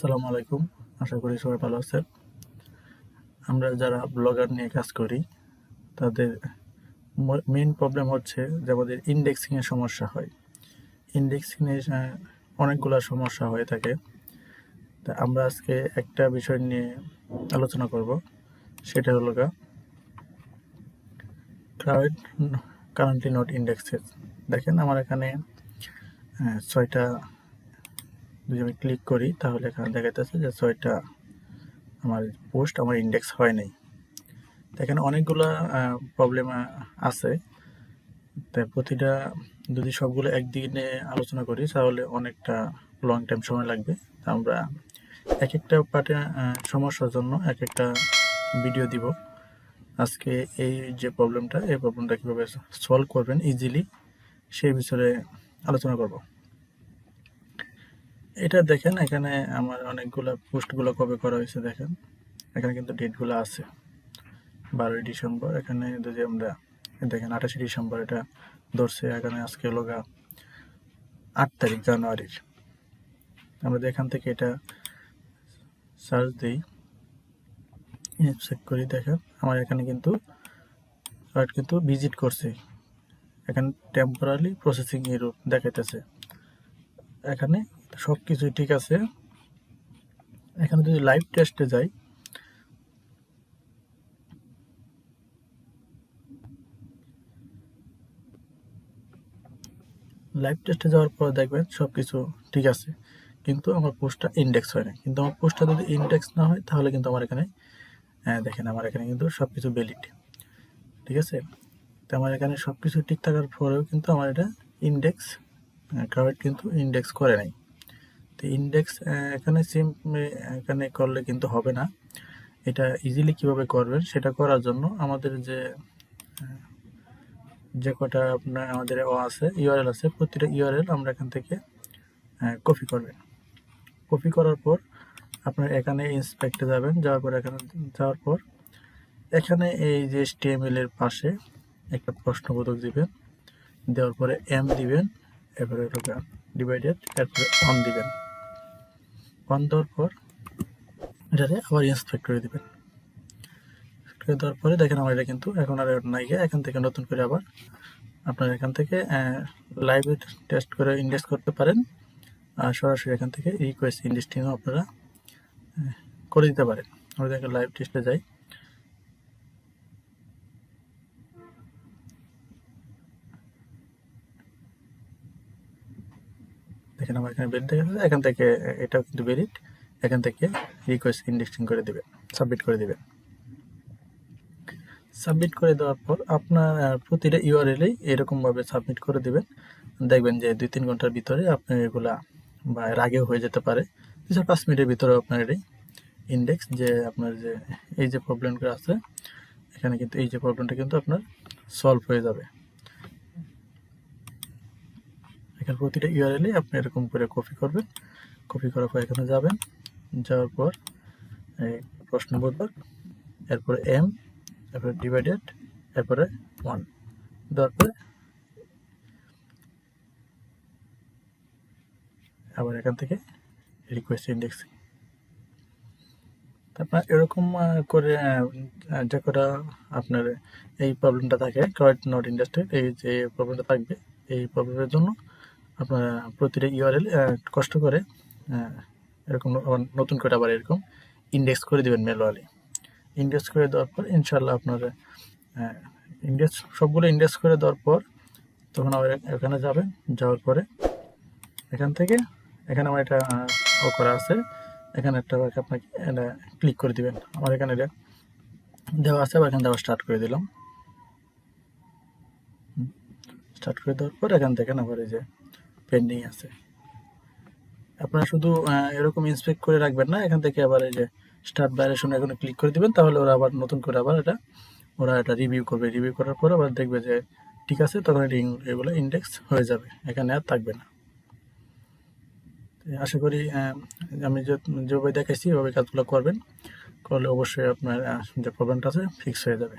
আসসালামু আলাইকুম। আশা করি সবাই ভালো আছেন। আমরা যারা ব্লগার নিয়ে কাজ করি তাদের মেইন প্রবলেম হচ্ছে যে আমাদের ইন্ডেক্সিং এর সমস্যা হয়। ইন্ডেক্সিং এর অনেকগুলা সমস্যা হয়ে থাকে। তা আমরা আজকে একটা বিষয় নিয়ে আলোচনা করব, সেটা হলো কারেন্টলি নট ইন্ডেক্সেড। দেখেন আমার এখানে 6টা, যদি আমি ক্লিক করি তাহলে এখানে দেখাইতেছে যে 6টা আমার পোস্ট আমার ইন্ডেক্স হয় নাই। এখানে অনেকগুলা প্রবলেম আছে। তাই প্রতিটা যদি সবগুলো একদিনে আলোচনা করি তাহলে অনেকটা লং টাইম সময় লাগবে। আমরা এক একটা পার্টে সমস্যার জন্য এক একটা ভিডিও দিব। আজকে এই যে প্রবলেমটা, এই প্রবলেমটা কীভাবে সলভ করবেন ইজিলি সেই বিষয়ে আলোচনা করব। এটা দেখেন, এখানে আমার অনেকগুলো পোস্টগুলো কবে করা হয়েছে দেখেন, এখানে কিন্তু ডেটগুলো আছে। 12ই ডিসেম্বর, এখানে যদি আমরা দেখেন 28শে ডিসেম্বর এটা ধরছে, এখানে আজকে হলো 8 তারিখ জানুয়ারির। আমরা এখান থেকে এটা সার্চ দিই, চেক করি, দেখেন আমার এখানে কিন্তু ভিজিট করছে। এখানে টেম্পোরারি প্রসেসিং এরর দেখাইতেছে। এখানে সব কিছুই ঠিক আছে। এখানে যদি লাইভ টেস্টে যাই, লাইভ টেস্টে যাওয়ার পর দেখবেন সব কিছু ঠিক আছে, কিন্তু আমার পোস্টটা ইন্ডেক্স হয় না। কিন্তু আমার পোস্টটা যদি ইন্ডেক্স না হয় তাহলে কিন্তু আমার এখানে দেখেন আমার এখানে কিন্তু সব কিছু ভ্যালিড, ঠিক আছে। তো আমার এখানে সব কিছু ঠিক থাকার পরেও কিন্তু আমার এটা ইন্ডেক্স কারেক্ট কিন্তু ইন্ডেক্স করে নাই। তো ইন্ডেক্স এখানে করলে কিন্তু হবে না। এটা ইজিলি কিভাবে করবেন সেটা করার জন্য আমাদের যে কটা আপনার আমাদের আছে ইউআরএল আছে, প্রতিটা ইউআরএল আমরা এখান থেকে কপি করবেন। কপি করার পর আপনার এখানে ইন্সপেক্টে যাবেন, যাওয়ার পর এখানে এই যে HTML এর পাশে একটা প্রশ্নবোধক দিবেন, দেওয়ার পরে এম দিবেন, এরপরে ডিভাইডেড, এরপরে অন দিবেন। অন দেওয়ার পর এটাতে আবার ইন্সপেক্ট করে দিবেন। দেওয়ার পরে দেখেন আমার এটা কিন্তু এখন আর নাই গিয়ে, এখান থেকে নতুন করে আবার আপনার এখান থেকে লাইভে টেস্ট করে ইন্ডেক্স করতে পারেন, আর সরাসরি এখান থেকে রিকোয়েস্ট ইন্ডেক্সিংও আপনারা করে দিতে পারেন। আমরা দেখেন লাইভ টেস্টে যাই, দেখেন আমার এখানে বেরিট দেখা যাচ্ছে। এখান থেকে এটাও কিন্তু বেরিট, এখান থেকে রিকোয়েস্ট ইন্ডেক্সিং করে দিবেন, সাবমিট করে দিবেন। সাবমিট করে দেওয়ার পর আপনার প্রতিটা ইউআরএলেই এরকমভাবে সাবমিট করে দিবেন। দেখবেন যে 2-3 ঘন্টার ভিতরে আপনার এগুলা, বা এর আগেও হয়ে যেতে পারে, 2-5 মিনিটের ভিতরে আপনার এই ইন্ডেক্স যে আপনার যে এই যে প্রবলেমটা আছে এখানে, কিন্তু এই যে প্রবলেমটা কিন্তু আপনার সলভ হয়ে যাবে। এখানে প্রতিটা ইউআরএলে আপনি এরকম করে কপি করবেন। কপি করার পর এখানে যাবেন, যাওয়ার পর এই প্রশ্নবোধক, এরপরে এম, এরপরে ডিভাইডেড, এরপরে 1 দেওয়ার পরে আবার এখান থেকে রিকোয়েস্ট ইন্ডেক্সিং। আপনার এরকম করে যে কটা আপনার এই প্রবলেমটা থাকে, কারেন্ট নট ইন্ডেক্সড, এই যে প্রবলেমটা থাকবে, এই প্রবলেমের জন্য আপনারা প্রতিটা ইউআরএল কষ্ট করে এরকম আবার নতুন করে আবার এরকম ইন্ডেক্স করে দেবেন ম্যানুয়ালি। ইন্ডেক্স করে দেওয়ার পর ইনশাল্লাহ আপনার সবগুলো ইন্ডেক্স করে দেওয়ার পর তখন আবার এখানে যাবেন, যাওয়ার পরে এখান থেকে এখানে আমার এটা করা আছে, এখানে একটা আপনাকে এটা ক্লিক করে দিবেন। আমার এখানে এটা দেওয়া আছে, এখানে দেওয়া স্টার্ট করে দিলাম। স্টার্ট করে দেওয়ার পর এখান থেকে আবার এই যে পেন্ডিং আছে, আপনারা শুধু এরকম ইন্সপেক্ট করে রাখবেন না, এখান থেকে আবার এই যে স্টার্ট ভাইলেশন এখানে ক্লিক করে দিবেন। তাহলে ওরা আবার নতুন করে আবার ওরা এটা রিভিউ করবে। রিভিউ করার পর আবার দেখবে যে ঠিক আছে, তখন এগুলো ইন্ডেক্স হয়ে যাবে, এখানে আর থাকবে না। আশা করি আমি যেভাবে দেখাইছি ওইভাবে কাজগুলো করবেন, করলে অবশ্যই আপনার যে প্রবলেমটা আছে ফিক্স হয়ে যাবে।